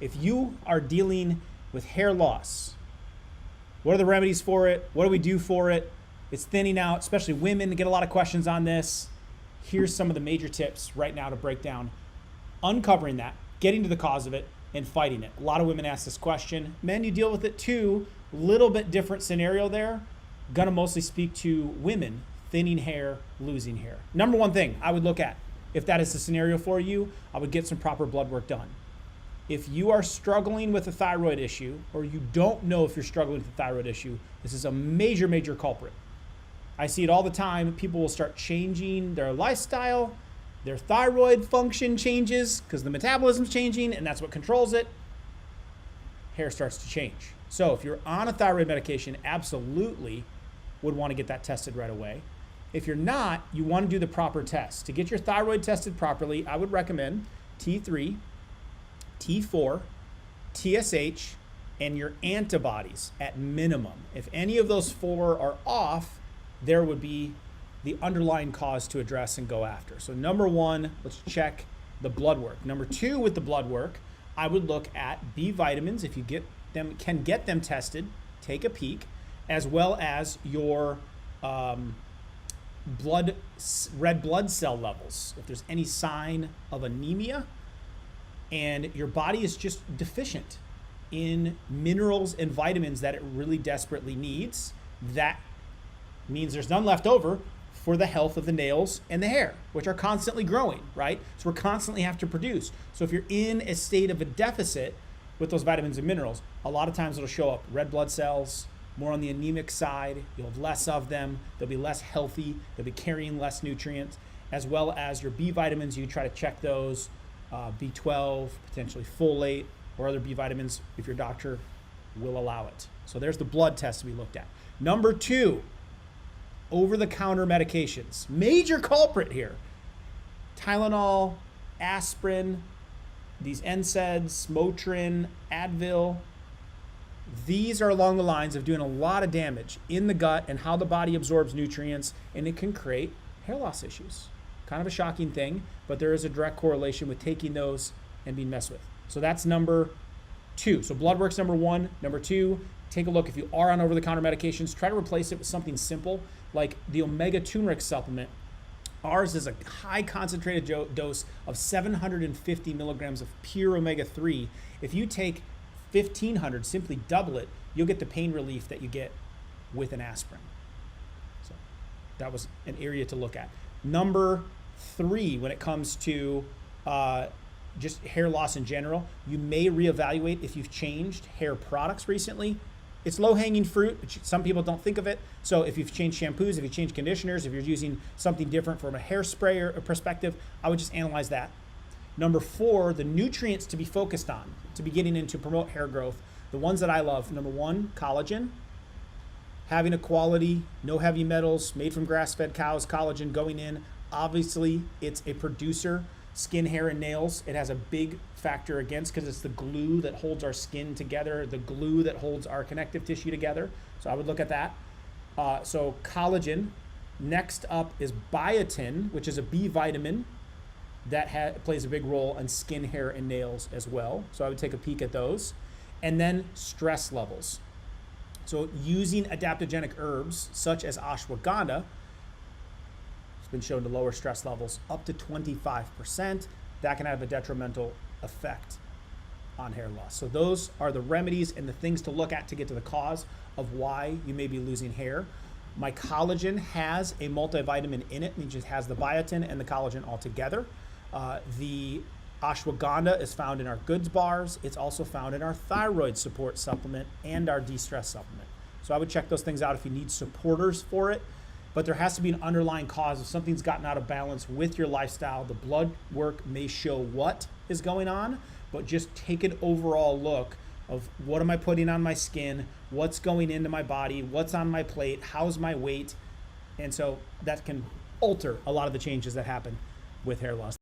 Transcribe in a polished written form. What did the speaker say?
If you are dealing with hair loss, what are the remedies for it? What do we do for it? It's thinning out, especially women get a lot of questions on this. Here's some of the major tips right now to break down uncovering that, getting to the cause of it, and fighting it. A lot of women ask this question. Men, you deal with it too. Little bit different scenario there. Gonna mostly speak to women, thinning hair, losing hair. Number one thing I would look at, if that is the scenario for you, I would get some proper blood work done. If you are struggling with a thyroid issue, or you don't know if you're struggling with a thyroid issue, this is a major, major culprit. I see it all the time. People will start changing their lifestyle, their thyroid function changes because the metabolism's changing and that's what controls it. Hair starts to change. So if you're on a thyroid medication, absolutely would want to get that tested right away. If you're not, you want to do the proper test. To get your thyroid tested properly, I would recommend T3, T4, TSH, and your antibodies at minimum. If any of those four are off, there would be the underlying cause to address and go after. So number one, let's check the blood work. Number two, with the blood work, I would look at B vitamins. If you can get them tested, take a peek, as well as your red blood cell levels. If there's any sign of anemia and your body is just deficient in minerals and vitamins that it really desperately needs, that means there's none left over for the health of the nails and the hair, which are constantly growing, right? So we're constantly have to produce. So if you're in a state of a deficit with those vitamins and minerals, a lot of times it'll show up red blood cells, more on the anemic side. You'll have less of them. They'll be less healthy. They'll be carrying less nutrients, as well as your B vitamins. You try to check those, B12, potentially folate, or other B vitamins if your doctor will allow it. So there's the blood test we looked at. Number two, over-the-counter medications. Major culprit here. Tylenol, aspirin, these NSAIDs, Motrin, Advil. These are along the lines of doing a lot of damage in the gut and how the body absorbs nutrients, and it can create hair loss issues. Kind of a shocking thing, but there is a direct correlation with taking those and being messed with. So that's number two. So blood work's number one. Number two, take a look. If you are on over-the-counter medications, try to replace it with something simple like the omega turmeric supplement. Ours is a high concentrated dose of 750 milligrams of pure omega-3. If you take 1,500, simply double it, you'll get the pain relief that you get with an aspirin. So that was an area to look at. Number three, when it comes to just hair loss in general, you may reevaluate if you've changed hair products recently. It's low-hanging fruit, but some people don't think of it. So if you've changed shampoos, if you've changed conditioners, if you're using something different from a hairspray or perspective, I would just analyze that. Number four, the nutrients to be focused on, to be getting in to promote hair growth. The ones that I love, number one, collagen. Having a quality, no heavy metals, made from grass-fed cows, collagen going in. Obviously, it's a producer. Skin, hair, and nails, it has a big factor against because it's the glue that holds our skin together, the glue that holds our connective tissue together. So I would look at that. So collagen. Next up is biotin, which is a B vitamin that plays a big role in skin, hair, and nails as well. So I would take a peek at those. And then stress levels. So using adaptogenic herbs such as ashwagandha, been shown to lower stress levels up to 25%. That can have a detrimental effect on hair loss. So those are the remedies and the things to look at to get to the cause of why you may be losing hair. My collagen has a multivitamin in it, means it has the biotin and the collagen all together. The ashwagandha is found in our goods bars. It's also found in our thyroid support supplement and our de-stress supplement. So I would check those things out if you need supporters for it. But there has to be an underlying cause. If something's gotten out of balance with your lifestyle, the blood work may show what is going on, but just take an overall look of what am I putting on my skin, what's going into my body, what's on my plate, how's my weight. And so that can alter a lot of the changes that happen with hair loss.